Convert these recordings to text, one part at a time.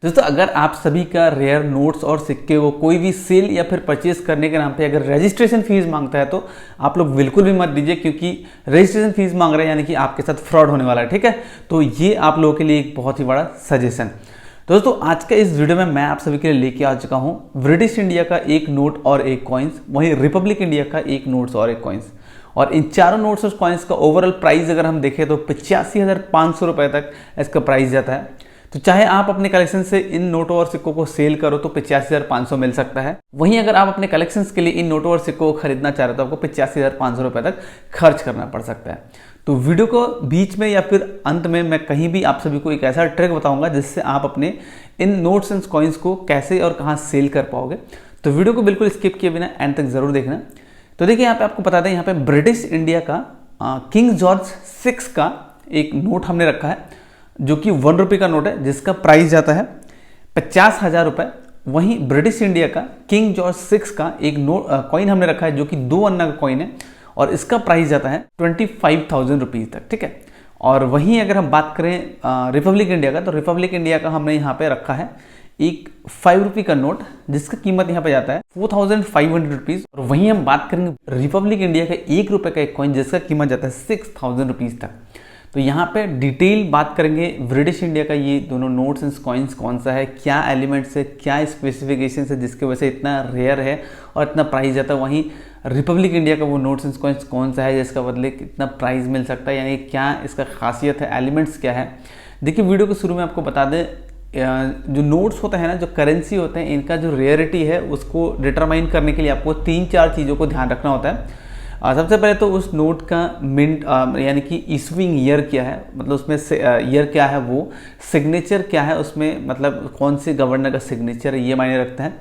दोस्तों अगर आप सभी का रेयर नोट्स और सिक्के को कोई भी सेल या फिर परचेज करने के नाम पे अगर रजिस्ट्रेशन फीस मांगता है तो आप लोग बिल्कुल भी मत दीजिए, क्योंकि रजिस्ट्रेशन फीस मांग रहे हैं यानी कि आपके साथ फ्रॉड होने वाला है। ठीक है, तो ये आप लोगों के लिए एक बहुत ही बड़ा सजेशन। दोस्तों आज के इस वीडियो में मैं आप सभी के लिए लेके आ चुका हूँ ब्रिटिश इंडिया का एक नोट और एक कॉइन्स, वहीं रिपब्लिक इंडिया का एक नोट्स और एक कॉइन्स। और इन चारों नोट्स और कॉइन्स का ओवरऑल प्राइस अगर हम देखें तो 85,500 रुपये तक इसका प्राइस जाता है। तो चाहे आप अपने कलेक्शन से इन नोटों और सिक्कों को सेल करो तो 85,500 मिल सकता है। वहीं अगर आप अपने कलेक्शंस के लिए इन नोटों और सिक्कों को खरीदना चाह रहे हो तो आपको 85,500 रुपये तक खर्च करना पड़ सकता है। तो वीडियो को बीच में या फिर अंत में मैं कहीं भी आप सभी को एक ऐसा ट्रिक बताऊंगा जिससे आप अपने इन नोट्स एंड कॉइन्स को कैसे और कहाँ सेल कर पाओगे। तो वीडियो को बिल्कुल स्किप किए बिना एंड तक जरूर देखना। तो देखिए यहाँ पे आपको बता दें, यहाँ पे ब्रिटिश इंडिया का किंग जॉर्ज 6 का एक नोट हमने रखा है जो कि 1 रुपये का नोट है, जिसका प्राइस जाता है 50,000 रुपये। वहीं ब्रिटिश इंडिया का किंग जॉर्ज 6 का एक कॉइन हमने रखा है जो कि 2 अन्ना का कॉइन है और इसका प्राइस जाता है 25,000 रुपीज़ तक। ठीक है, और वहीं अगर हम बात करें रिपब्लिक इंडिया का, तो रिपब्लिक इंडिया का हमने यहाँ पे रखा है एक 5 रुपये का नोट जिसका कीमत यहाँ पे जाता है 4,500 रुपीज़। और वहीं हम बात करेंगे रिपब्लिक इंडिया का 1 रुपये का एक कॉइन जिसका कीमत जाता है 6,000 रुपीज़ तक। तो यहाँ पे डिटेल बात करेंगे ब्रिटिश इंडिया का ये दोनों नोट्स एंड कॉइन्स कौन सा है, क्या एलिमेंट्स है, क्या स्पेसिफिकेशन है जिसकी वजह से इतना रेयर है और इतना प्राइस जाता है। वहीं रिपब्लिक इंडिया का वो नोट्स एंड कॉइन्स कौन सा है जिसका बदले कितना प्राइस मिल सकता है, यानी क्या इसका खासियत है, एलिमेंट्स क्या है। देखिए वीडियो के शुरू में आपको बता दें, जो नोट्स होते हैं ना, जो करेंसी होते हैं, इनका जो रेयरिटी है उसको डिटरमाइन करने के लिए आपको 3-4 चीज़ों को ध्यान रखना होता है। सबसे पहले तो उस नोट का मिंट यानी कि इशूइंग ईयर क्या है, मतलब उसमें ईयर क्या है, वो सिग्नेचर क्या है उसमें, मतलब कौन से गवर्नर का सिग्नेचर है, ये मायने रखता है।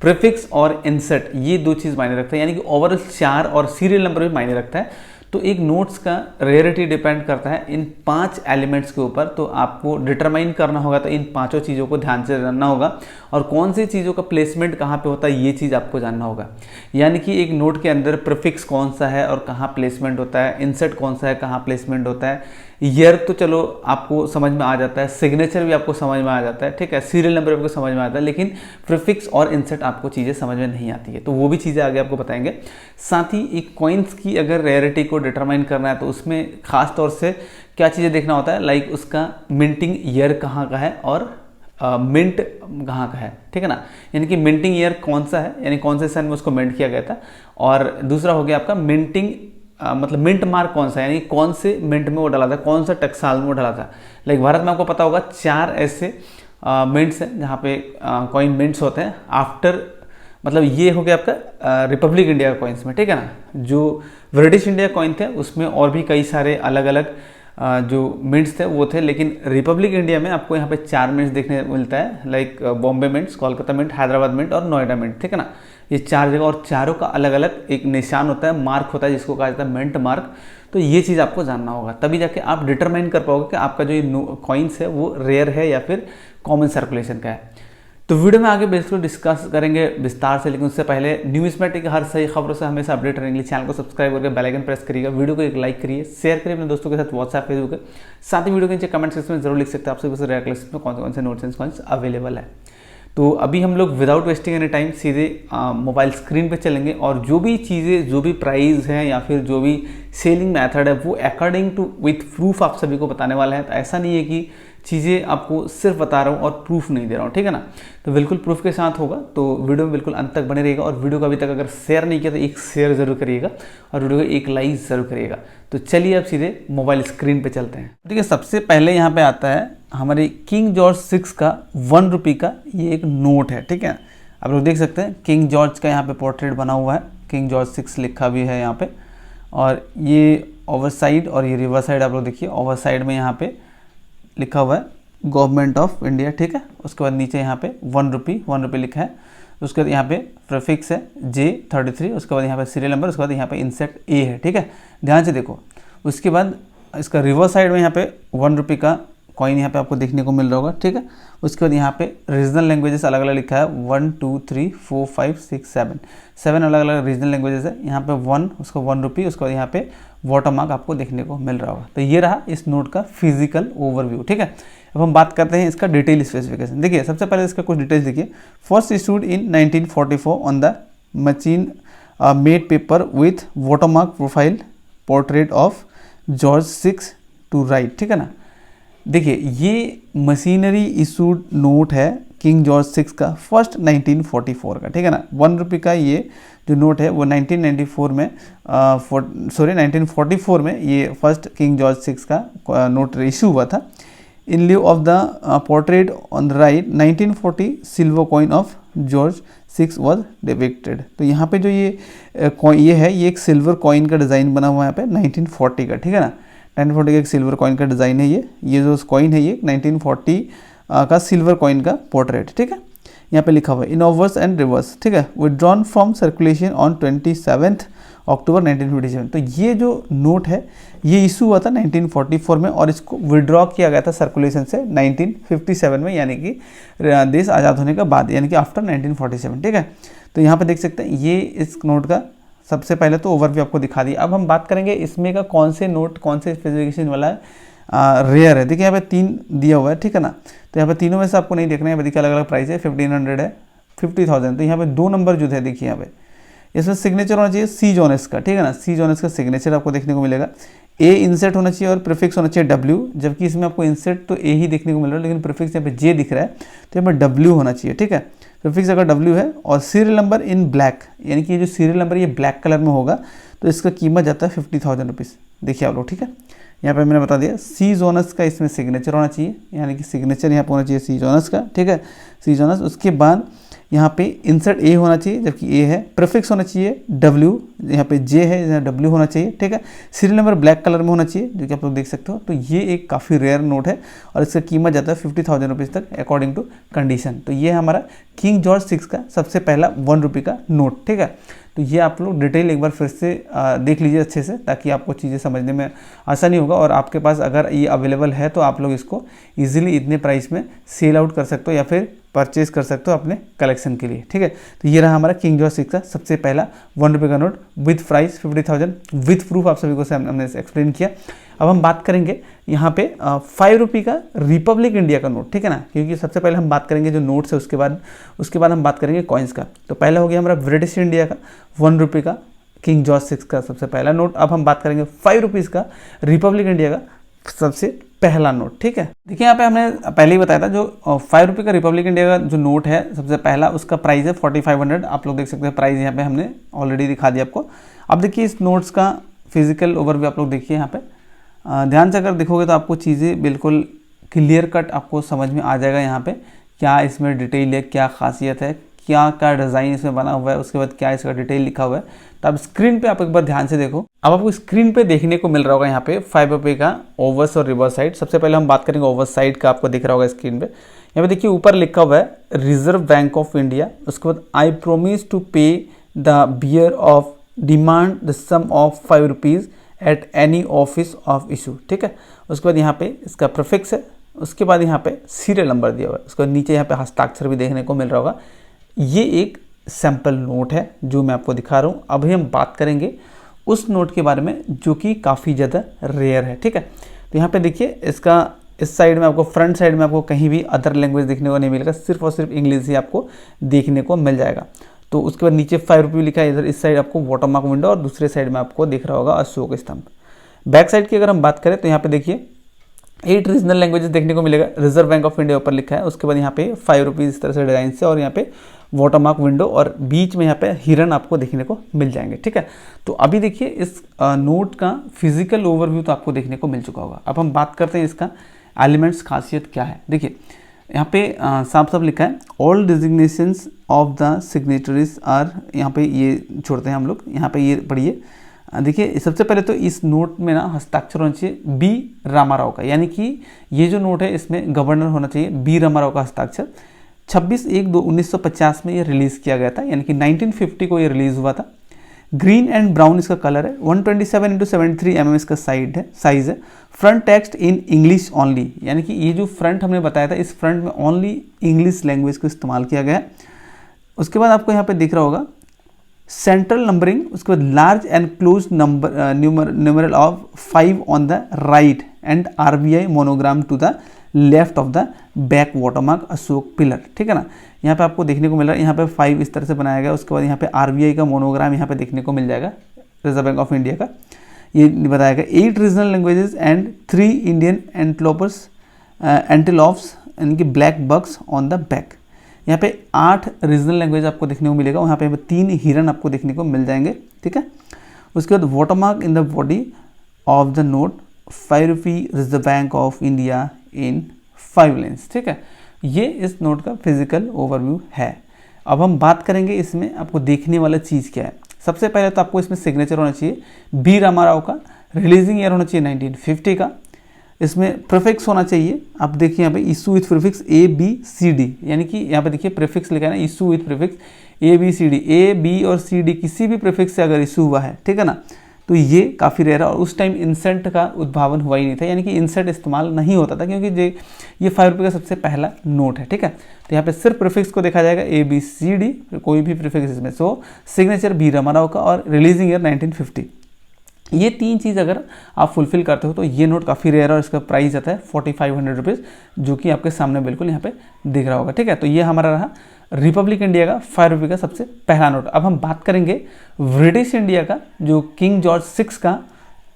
प्रीफिक्स और इंसर्ट ये 2 चीज़ मायने रखता है, यानी कि ओवरऑल 4 और सीरियल नंबर भी मायने रखता है। तो एक नोट्स का रेयरिटी डिपेंड करता है इन 5 एलिमेंट्स के ऊपर। तो आपको डिटरमाइन करना होगा, तो इन 5 चीज़ों को ध्यान से जानना होगा और कौन सी चीज़ों का प्लेसमेंट कहाँ पे होता है ये चीज़ आपको जानना होगा। यानी कि एक नोट के अंदर प्रीफिक्स कौन सा है और कहाँ प्लेसमेंट होता है, इंसर्ट कौन सा है, कहाँ प्लेसमेंट होता है, ईयर तो चलो आपको समझ में आ जाता है, सिग्नेचर भी आपको समझ में आ जाता है, ठीक है, सीरियल नंबर आपको समझ में आता है, लेकिन प्रीफिक्स और इंसर्ट आपको चीज़ें समझ में नहीं आती है। तो वो भी चीज़ें आगे आपको बताएंगे। साथ ही एक कॉइन्स की अगर रेयरिटी को डिटरमाइन करना है तो उसमें खास तौर से क्या चीज़ें देखना होता है, लाइक उसका मिंटिंग ईयर कहाँ का है और मिंट कहाँ का है, ठीक है ना, यानी कि मिंटिंग ईयर कौन सा है, यानी कौन से सन में उसको मिंट किया गया था। और दूसरा हो गया आपका मिंटिंग मतलब मिंट मार्क कौन सा है, यानी कौन से मिंट में वो डाला था, कौन सा टकसाल में वो डाला था। लाइक भारत में आपको पता होगा 4 ऐसे मिंट्स हैं जहाँ पे कॉइन मिंट्स होते हैं आफ्टर, मतलब ये हो गया आपका रिपब्लिक इंडिया का कॉइन्स में, ठीक है ना। जो ब्रिटिश इंडिया कॉइन थे उसमें और भी कई सारे अलग अलग जो मिंट्स थे वो थे, लेकिन रिपब्लिक इंडिया में आपको यहाँ पे 4 मिंट्स देखने को मिलता है, like Bombay mints, Kolkata mint, Hyderabad mint और नोएडा मिंट, ठीक है ना। ये 4 जगह और चारों का अलग अलग एक निशान होता है, मार्क होता है जिसको कहा जाता है मिंट मार्क। तो ये चीज़ आपको जानना होगा, तभी जाके आप डिटरमाइन कर पाओगे कि आपका जो ये कॉइन्स है वो रेयर है या फिर कॉमन सर्कुलेशन का है। तो वीडियो में आगे बिल्कुल डिस्कस करेंगे विस्तार से, लेकिन उससे पहले न्यूमिस्मेटिक हर सही खबरों से हमेशा अपडेट रहने के लिए चैनल को सब्सक्राइब करके बेल आइकन प्रेस करिएगा, वीडियो को एक लाइक करिए, शेयर करिए अपने दोस्तों के साथ व्हाट्सएप फेसबुक के साथ ही। वीडियो के नीचे कमेंट सेक्शन में जरूर लिख सकते हैं आपसे रेयर कलेक्शन में कौन से नोट्स एंड कॉइन्स अवेलेबल है। तो अभी हम लोग विदाउट वेस्टिंग एनी टाइम सीधे मोबाइल स्क्रीन पे चलेंगे और जो भी चीज़ें, जो भी प्राइस है या फिर जो भी सेलिंग मेथड है वो अकॉर्डिंग टू विथ प्रूफ आप सभी को बताने वाला है। तो ऐसा नहीं है कि चीज़ें आपको सिर्फ बता रहा हूँ और प्रूफ नहीं दे रहा हूँ, ठीक है ना। तो बिल्कुल प्रूफ के साथ होगा, तो वीडियो में बिल्कुल अंत तक बने रहिएगा। और वीडियो को अभी तक अगर शेयर नहीं किया तो एक शेयर जरूर करिएगा और वीडियो को एक लाइक जरूर करिएगा। तो चलिए अब सीधे मोबाइल स्क्रीन पे चलते हैं। ठीक है, सबसे पहले यहाँ पे आता है हमारे किंग जॉर्ज 6 का 1 रुपये का ये एक नोट है, ठीक है। आप लोग देख सकते हैं किंग जॉर्ज का यहाँ पे पोर्ट्रेट बना हुआ है, किंग जॉर्ज 6 लिखा भी है यहाँ पे। और ये ओवर साइड और ये रिवर साइड आप लोग देखिए, ओवर साइड में यहाँ पे लिखा हुआ है गवर्नमेंट ऑफ इंडिया, ठीक है। उसके बाद नीचे यहाँ पे 1 रुपये लिखा है। उसके बाद यहाँ पे प्रीफिक्स है J33, उसके बाद यहाँ पे सीरियल नंबर, उसके बाद यहाँ पे इंसेक्ट A है, ठीक है, ध्यान से देखो। उसके बाद इसका रिवर साइड में यहाँ पे 1 रुपये का कॉइन यहाँ पे आपको देखने को मिल रहा होगा, ठीक है। उसके बाद यहाँ पे रीजनल लैंग्वेजेस अलग अलग लिखा है 1 2 3 4 5 6 7 अलग अलग रीजनल लैंग्वेजेस है। यहाँ पे 1, उसको 1 रुपये, उसके बाद यहाँ पे वाटर मार्क आपको देखने को मिल रहा होगा। तो ये रहा इस नोट का फिजिकल ओवरव्यू, ठीक है। अब हम बात करते हैं इसका डिटेल स्पेसिफिकेशन। देखिए सबसे पहले इसका कुछ डिटेल्स देखिए। First issued in 1944 on the machine made paper with watermark profile portrait of George 6 to right, ठीक है ना। देखिए ये मशीनरी इशूड नोट है किंग जॉर्ज 6 का, फर्स्ट 1944 का, ठीक है ना। 1 रुपये का ये जो नोट है वो 1944 में ये फर्स्ट किंग जॉर्ज 6 का नोट इशू हुआ था। In lieu of the portrait on the right 1940 silver coin of George 6 was depicted. तो यहाँ पे जो ये है ये एक सिल्वर कॉइन का डिज़ाइन बना हुआ है यहाँ पे 1940 का, ठीक है ना। 1940 का एक सिल्वर कॉइन का डिज़ाइन है ये जो कॉइन है ये 1940 का सिल्वर कॉइन का पोर्ट्रेट, ठीक है। यहाँ पे लिखा हुआ है इन ओवर्स एंड रिवर्स, ठीक है, विड्रॉन फ्रॉम सर्कुलेशन ऑन 27 अक्टूबर 1957। तो ये जो नोट है ये इशू हुआ था 1944 में और इसको विड्रॉ किया गया था सर्कुलेशन से 1957 में, यानी कि देश आज़ाद होने के बाद, यानी कि आफ्टर 1947, ठीक है। तो यहाँ पे देख सकते हैं ये इस नोट का सबसे पहले तो ओवरव्यू आपको दिखा दिया। अब हम बात करेंगे इसमें का कौन से नोट कौन से स्पेसिफिकेशन वाला है रेयर है। देखिए यहाँ पे 3 दिया हुआ है, ठीक है ना। तो यहाँ पे तीनों में से आपको नहीं देखना है, यहाँ पे देखिए अलग अलग प्राइस है, 1500 है, 50,000। तो यहाँ पे 2 नंबर जो है देखिए यहाँ पे इसमें सिग्नेचर होना चाहिए सी जॉनस का, ठीक है ना। सी जॉनस का सिग्नेचर आपको देखने को मिलेगा। ए इंसर्ट होना चाहिए और प्रीफिक्स होना चाहिए डब्ल्यू, जबकि इसमें आपको इंसर्ट तो ए ही देखने को मिल रहा है लेकिन प्रीफिक्स यहाँ पे जे दिख रहा है, तो यहाँ पे डब्ल्यू होना चाहिए, ठीक है। प्रीफिक्स अगर डब्ल्यू है और सीरियल नंबर इन ब्लैक, यानी कि ये जो सीरियल नंबर ये ब्लैक कलर में होगा तो इसका कीमत जाता है 50,000 रुपीज़। देखिए आप लोग, ठीक है। यहाँ पे मैंने बता दिया सी जोनस का इसमें सिग्नेचर होना चाहिए, यानी कि सिग्नेचर यहाँ पे होना चाहिए सी जोनस का, ठीक है, सी जोनस। उसके बाद यहाँ पे इंसर्ट ए होना चाहिए जबकि ए है, प्रीफिक्स होना चाहिए डब्ल्यू, यहाँ पे जे है यहाँ डब्ल्यू होना चाहिए, ठीक है। सीरियल नंबर ब्लैक कलर में होना चाहिए जो कि आप लोग देख सकते हो। तो ये एक काफ़ी रेयर नोट है और इसका कीमत जाता है 50,000 रुपीज़ तक अकॉर्डिंग टू कंडीशन। तो ये हमारा किंग जॉर्ज 6 का सबसे पहला 1 रुपये का नोट, ठीक है। तो ये आप लोग डिटेल एक बार फिर से देख लीजिए अच्छे से, ताकि आपको चीज़ें समझने में आसानी होगा। और आपके पास अगर ये अवेलेबल है तो आप लोग इसको ईजिली इतने प्राइस में सेल आउट कर सकते हो या फिर परचेज कर सकते हो अपने कलेक्शन के लिए, ठीक है। तो ये रहा हमारा किंग जॉर्ज 6 का सबसे पहला 1 रुपये का note with price 50,000 with proof, आप सभी को हमने एक्सप्लेन किया। अब हम बात करेंगे यहाँ पे 5 रुपये का रिपब्लिक इंडिया का नोट, ठीक है ना, क्योंकि सबसे पहले हम बात करेंगे जो नोट्स है उसके बाद हम बात करेंगे कॉइन्स का। तो पहला हो गया हमारा ब्रिटिश इंडिया का 1 रुपये का किंग जॉर्ज 6 का सबसे पहला नोट। अब हम बात करेंगे 5 रुपीज़ का रिपब्लिक इंडिया का सबसे पहला नोट, ठीक है। देखिए यहाँ पे हमने पहले ही बताया था जो 5 रुपये का रिपब्लिक इंडिया का जो नोट है सबसे पहला, उसका प्राइस है 4500। आप लोग देख सकते हैं प्राइस यहाँ पे हमने ऑलरेडी दिखा दिया आपको। अब देखिए इस नोट्स का फिजिकल ओवरव्यू आप लोग देखिए यहाँ पे ध्यान से अगर देखोगे तो आपको चीज़ें बिल्कुल क्लियर कट आपको समझ में आ जाएगा। यहाँ पे क्या इसमें डिटेल है, क्या खासियत है, क्या क्या डिज़ाइन इसमें बना हुआ है, उसके बाद क्या इसका डिटेल लिखा हुआ है। तो आप स्क्रीन पे आप एक बार ध्यान से देखो। अब आपको स्क्रीन पे देखने को मिल रहा होगा यहाँ पे 5 रुपये का ओवर्स और रिवर्स साइड। सबसे पहले हम बात करेंगे ओवर्स साइड का, आपको दिख रहा होगा स्क्रीन पे। यहाँ पे देखिए ऊपर लिखा हुआ है रिजर्व बैंक ऑफ इंडिया। उसके बाद I promise to pay the bearer of demand the sum of 5 rupees at any office of issue, ठीक है। उसके बाद यहाँ पे इसका प्रीफिक्स है, उसके बाद यहाँ पे सीरियल नंबर दिया हुआ है, उसके बाद नीचे यहाँ पे हस्ताक्षर भी देखने को मिल रहा होगा। ये एक सैम्पल नोट है जो मैं आपको दिखा रहा हूँ। अभी हम बात करेंगे उस नोट के बारे में जो कि काफ़ी ज़्यादा रेयर है, ठीक है। तो यहाँ पे देखिए इसका इस साइड में आपको फ्रंट साइड में आपको कहीं भी अदर लैंग्वेज देखने को नहीं मिलेगा, सिर्फ और सिर्फ इंग्लिश ही आपको देखने को मिल जाएगा। तो उसके बाद नीचे 5 रुपये लिखा है, इधर इस साइड आपको वाटरमार्क विंडो और दूसरे साइड में आपको दिख रहा होगा अशोक स्तंभ। बैक साइड की अगर हम बात करें तो यहाँ पे देखिए 8 रीजनल लैंग्वेजेस देखने को मिलेगा, रिजर्व बैंक ऑफ इंडिया ऊपर लिखा है। उसके बाद यहाँ पे 5 रुपीज़ इस तरह से डिजाइन से और यहाँ पे वाटरमार्क विंडो और बीच में यहाँ पे हिरन आपको देखने को मिल जाएंगे, ठीक है। तो अभी देखिए इस नोट का फिजिकल ओवरव्यू तो आपको देखने को मिल चुका होगा। अब हम बात करते हैं इसका एलिमेंट्स, खासियत क्या है। देखिए यहाँ पे साफ साफ लिखा है all designations of the signatories are, यहाँ पे ये छोड़ते हैं हम लोग, यहाँ पे ये पढ़िए। देखिए सबसे पहले तो इस नोट में ना हस्ताक्षर होना चाहिए बी रामाराव का, यानी कि ये जो नोट है इसमें गवर्नर होना चाहिए बी रामाराव का हस्ताक्षर। 26/1/1950 में ये रिलीज़ किया गया था, यानी कि 1950 को ये रिलीज़ हुआ था। ग्रीन एंड ब्राउन इसका कलर है। 127x73 mm इसका साइज है। Front text in English only, यानी कि ये जो फ्रंट हमने बताया था इस फ्रंट में ओनली इंग्लिश लैंग्वेज को इस्तेमाल किया गया है। उसके बाद आपको यहाँ पे दिख रहा होगा सेंट्रल नंबरिंग, उसके बाद large and close numeral of 5 on the right and RBI monogram to the left of the back watermark Ashoka pillar, ठीक है ना। यहाँ पे आपको देखने को मिल रहा है, यहाँ पे 5 इस तरह से बनाया गया। उसके बाद यहाँ पे RBI का मोनोग्राम यहाँ पे देखने को मिल जाएगा, रिजर्व बैंक ऑफ इंडिया का। ये बताया गया 8 regional languages and 3 Indian antelopes यानी कि black box on the back. यहाँ पे 8 रीजनल लैंग्वेज आपको देखने को मिलेगा। वहाँ पे 3 हिरन आपको देखने को मिल जाएंगे, ठीक है। उसके बाद watermark in the body of the note 5 rupee reserve bank of India in 5 lines, ठीक है। ये इस नोट का फिजिकल ओवरव्यू है। अब हम बात करेंगे इसमें आपको देखने वाला चीज़ क्या है। सबसे पहले तो आपको इसमें सिग्नेचर होना चाहिए बी रामाराव का, रिलीजिंग ईयर होना चाहिए 1950 का, इसमें प्रीफिक्स होना चाहिए। आप देखिए यहाँ पे इशू विथ प्रीफिक्स ABCD, यानी कि यहाँ पे देखिए प्रीफिक्स लिखा है ना, issue with prefix ABCD, A, B और CD किसी भी प्रीफिक्स से अगर इशू हुआ है, ठीक है ना, तो ये काफ़ी रेयर है। और उस टाइम इंसेंट का उद्भावन हुआ ही नहीं था, यानी कि इंसेंट इस्तेमाल नहीं होता था, क्योंकि ये 5 रुपये का सबसे पहला नोट है, ठीक है। तो यहाँ पे सिर्फ प्रीफिक्स को देखा जाएगा ABCD, कोई भी प्रीफिक्स इसमें। सो सिग्नेचर बी रामाराव का और रिलीजिंग ईयर 1950। ये 3 चीज़ अगर आप फुलफिल करते हो तो ये नोट काफ़ी रेयर है और इसका प्राइस आता है 4500 रुपीज़, जो कि आपके सामने बिल्कुल यहाँ पे दिख रहा होगा, ठीक है। तो ये हमारा रहा रिपब्लिक इंडिया का 5 रुपये का सबसे पहला नोट। अब हम बात करेंगे ब्रिटिश इंडिया का, जो किंग जॉर्ज 6 का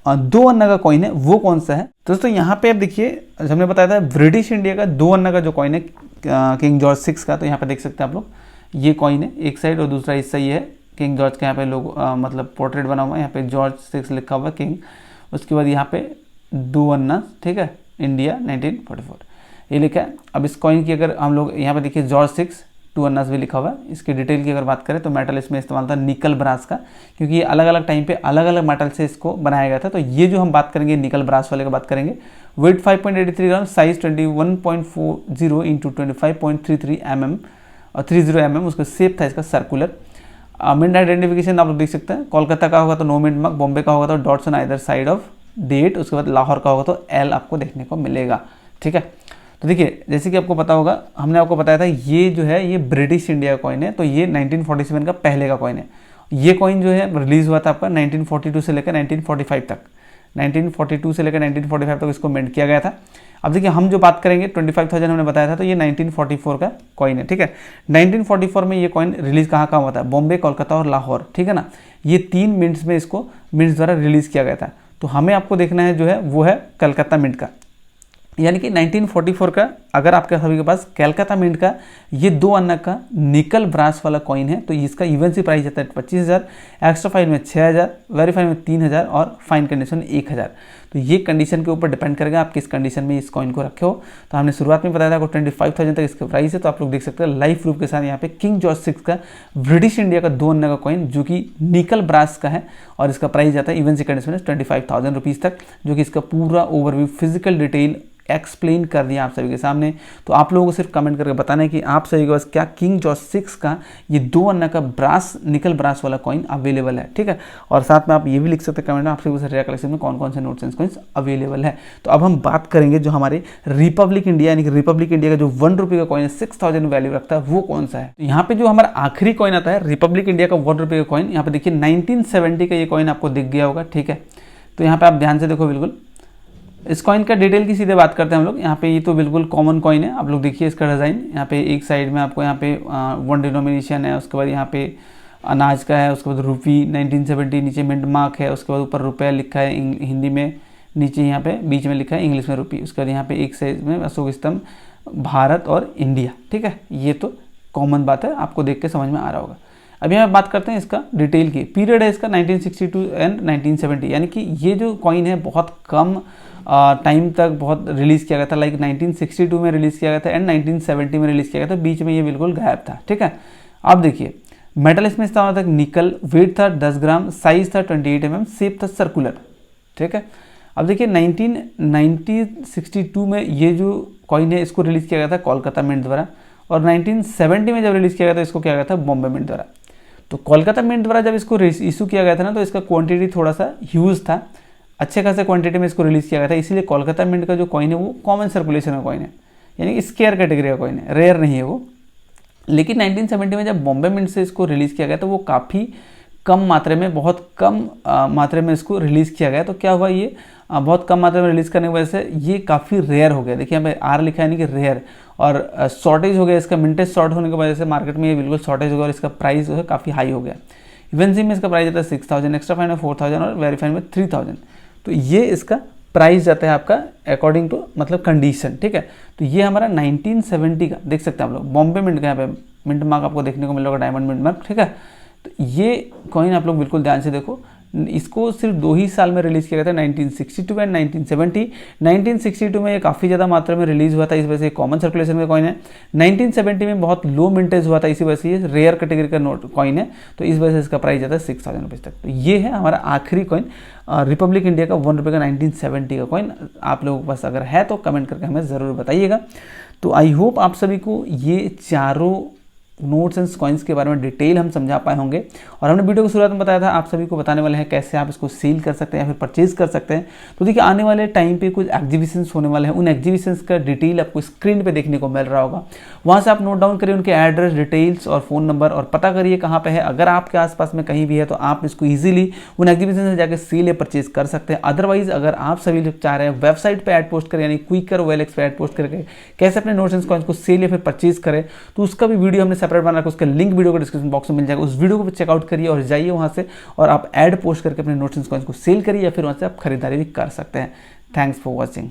2 अन्ना का कॉइन है, वो कौन सा है। तो दोस्तों यहाँ पे आप देखिए, हमने बताया था ब्रिटिश इंडिया का 2 अन्ना का जो कॉइन है किंग जॉर्ज 6 का, तो यहाँ पे देख सकते हैं आप लोग, ये कॉइन है एक साइड और दूसरा हिस्सा ये है किंग जॉर्ज का। यहाँ पे लोग मतलब पोर्ट्रेट बना हुआ है, यहाँ पे जॉर्ज 6 लिखा हुआ है किंग। उसके बाद यहाँ पे 2 अन्ना, ठीक है, इंडिया 1944 ये लिखा है। अब इस कॉइन की अगर हम लोग यहाँ पे देखिए जॉर्ज 6 2 अन्नास भी लिखा हुआ है। इसकी डिटेल की अगर बात करें तो मेटल इसमें इस्तेमाल था निकल ब्रास का, क्योंकि ये अलग अलग टाइम पे अलग अलग मेटल से इसको बनाया गया था। तो ये जो हम बात करेंगे निकल ब्रास वाले का बात करेंगे, वेट 5.83 ग्राम, साइज 21.40 इंटू 25.33 mm और 30 mm। उसका शेप था इसका सर्कुलर। मिंट आइडेंटिफिकेशन आप लोग देख सकते हैं, कोलकाता का होगा तो नो मिंट मार्क, बॉम्बे का होगा तो dots on either side of date, उसके बाद लाहौर का होगा तो L आपको देखने को मिलेगा, ठीक है। तो देखिए जैसे कि आपको पता होगा, हमने आपको बताया था ये जो है ये ब्रिटिश इंडिया का कॉइन है, तो ये 1947 का पहले का कॉइन है। ये कॉइन जो है रिलीज हुआ था आपका 1942 से लेकर 1945 तक, 1942 से लेकर 1945 तक इसको मिंट किया गया था। अब देखिए हम जो बात करेंगे 25,000 हमने बताया था, तो ये 1944 का कॉइन है, ठीक है। 1944 में ये कॉइन रिलीज कहाँ हुआ था, बॉम्बे, कोलकाता और लाहौर, ठीक है ना। ये 3 मिंट्स में इसको मिंट्स द्वारा रिलीज किया गया था। तो हमें आपको देखना है जो है वो है कलकत्ता मिंट का, यानी कि 1944 का अगर आपके सभी के पास कलकत्ता मिंट का ये 2 अन्ना का निकल ब्रास वाला कॉइन है, तो इसका यूएनसी प्राइस आता है 25,000, एक्स्ट्रा फाइन में 6,000, वेरीफाई में 3,000 और फाइन कंडीशन 1,000। तो ये कंडीशन के ऊपर डिपेंड करेगा आप किस कंडीशन में इस कॉइन को रखे हो। तो हमने शुरुआत में बताया था आपको 25,000 तक इसका प्राइस है। तो आप लोग देख सकते हैं लाइव प्रूफ के साथ यहाँ पे किंग जॉर्ज 6 का ब्रिटिश इंडिया का 2 अन्ना का कॉइन, जो कि निकल ब्रास का है और इसका प्राइस आता है यूएनसी कंडीशन में 25,000 रुपीज़ तक, जो कि इसका पूरा ओवरव्यू फिजिकल डिटेल एक्सप्लेन कर दिया आप सभी के सामने। तो आप लोगों को सिर्फ कमेंट करके बताना है कि आप सभी के पास क्या किंग जॉर्ज 6 का ये 2 अन्ना का ब्रास निकल ब्रास वाला कॉइन अवेलेबल है, ठीक है। और साथ में आप ये भी लिख सकते हैं कमेंट में आप सभी रेयर कलेक्शन में कौन कौन से नोट्स एंड कॉइन्स अवेलेबल है। तो अब हम बात करेंगे जो हमारे रिपब्लिक इंडिया, यानी कि रिपब्लिक इंडिया का जो 1 रुपये का कॉइन है 6,000 वैल्यू रखता है, वो कौन सा है। तो यहाँ पे जो हमारा आखिरी कॉइन आता है रिपब्लिक इंडिया का 1 रुपये का कॉइन, यहाँ पे देखिए 1970 का ये कॉइन आपको दिख गया होगा, ठीक है। तो यहाँ पे आप ध्यान से देखो, बिल्कुल इस कॉइन का डिटेल की सीधे बात करते हैं हम लोग। यहाँ पे ये तो बिल्कुल कॉमन कॉइन है, आप लोग देखिए इसका डिज़ाइन। यहाँ पे एक साइड में आपको यहाँ पे 1 डिनोमिनेशन है, उसके बाद यहाँ पे अनाज का है, उसके बाद रुपी 1970 नीचे मिंट मार्क है, उसके बाद ऊपर रुपया लिखा है हिंदी में, नीचे यहाँ पे बीच में लिखा है इंग्लिश में रुपी, उसके बाद यहाँ पे एक साइड में अशोक स्तंभ, भारत और इंडिया, ठीक है। ये तो कॉमन बात है, आपको देख के समझ में आ रहा होगा। अभी हम बात करते हैं इसका डिटेल की। पीरियड है इसका 1962 एंड 1970, यानी कि ये जो कॉइन है बहुत कम टाइम तक बहुत रिलीज़ किया गया था, लाइक 1962 में रिलीज़ किया गया था एंड 1970 में रिलीज़ किया गया था, बीच में ये बिल्कुल गायब था, ठीक है। अब देखिए मेटल इसमें इस्तेमाल था निकल, वेट था 10 ग्राम, साइज था 28 mm, शेप था सर्कुलर, ठीक है। अब देखिए 1962 में ये जो कॉइन है इसको रिलीज़ किया गया था कोलकाता मिंट द्वारा, और 1970 में जब रिलीज़ किया गया था इसको किया गया था बॉम्बे मिंट द्वारा। तो कोलकाता मिंट द्वारा जब इसको इशू किया गया था ना, तो इसका क्वांटिटी थोड़ा सा ह्यूज था, अच्छे खासे क्वांटिटी में इसको रिलीज़ किया गया था, इसीलिए कोलकाता मिंट का जो कॉइन है वो कॉमन सर्कुलेशन का कॉइन है, यानी कि स्केयर कैटेगरी का कॉइन है, रेयर नहीं है वो। लेकिन 1970 में जब बॉम्बे मिंट से इसको रिलीज़ किया गया तो वो काफ़ी कम मात्रा में, बहुत कम मात्रा में इसको रिलीज़ किया गया। तो क्या हुआ, ये बहुत कम मात्रा में रिलीज़ करने की वजह से ये काफ़ी रेयर हो गया। देखिए यहाँ पे आर लिखा है नहीं कि रेयर, और शॉर्टेज हो गया इसका, मिंटेज शॉर्ट होने की वजह से मार्केट में ये बिल्कुल शॉर्टेज हो गया और इसका प्राइस जो है काफ़ी हाई हो गया। इवेंसी में इसका प्राइस जाता है 6000, एक्स्ट्रा फाइन में 4000 और वेरीफाइन में 3000। तो ये इसका प्राइस जाता है आपका अकॉर्डिंग टू मतलब कंडीशन, ठीक है। तो ये हमारा 1970 का देख सकते हैं आप लोग, बॉम्बे मिंट का यहाँ पे मिंट मार्क आपको देखने को मिल रहा डायमंड मिंट मार्क, ठीक है। तो ये कॉइन आप लोग बिल्कुल ध्यान से देखो, इसको सिर्फ 2 ही साल में रिलीज़ किया गया था, 1962 एंड 1970। 1962 में ये काफ़ी ज़्यादा मात्रा में रिलीज़ हुआ था, इस वजह से कॉमन सर्कुलेशन का कॉइन है। 1970 में बहुत लो मिंटेज हुआ था, इसी वजह से ये रेयर कैटेगरी का नोट कॉइन है, तो इस वजह से इसका प्राइस जाता है 6000 रुपीज़ तक। तो ये है हमारा आखिरी कॉइन, रिपब्लिक इंडिया का 1 रुपये का 1970 का कॉइन। आप लोगों के पास अगर है तो कमेंट करके हमें ज़रूर बताइएगा। तो आई होप आप सभी को ये चारों नोट्स एंड कॉइन्स के बारे में डिटेल हम समझा पाए होंगे। और हमने वीडियो की शुरुआत में बताया था आप सभी को बताने वाले हैं कैसे आप इसको सेल कर सकते हैं या फिर परचेज कर सकते हैं। तो देखिए आने वाले टाइम पे कुछ एग्जीबिशंस होने वाले हैं, उन एग्जीबिशंस का डिटेल आपको स्क्रीन पे देखने को मिल रहा होगा। वहाँ से आप नोट डाउन करिए उनके एड्रेस, डिटेल्स और फ़ोन नंबर, और पता करिए कहाँ पे है। अगर आपके आसपास में कहीं भी है तो आप इसको ईजिली उन एग्जीबिशन से जाकर सेल या परचेज कर सकते हैं। अदरवाइज अगर आप सभी लोग चाह रहे हैं वेबसाइट पर ऐड पोस्ट करें, यानी क्विकर OLX पे ऐड पोस्ट करके कैसे अपने नोट्स एंड कॉइन्स को सेल या फिर परचेज करें, तो उसका भी वीडियो हमने सेपरेट बना रखा, उसका लिंक वीडियो को डिस्क्रिप्शन बॉक्स में मिल जाएगा। उस वीडियो को चेकआउट करिए और जाइए वहां से और आप ऐड पोस्ट करके अपने नोट्स एंड कॉइन्स को सेल करिए या फिर वहां से आप खरीदारी भी कर सकते हैं। Thanks for watching.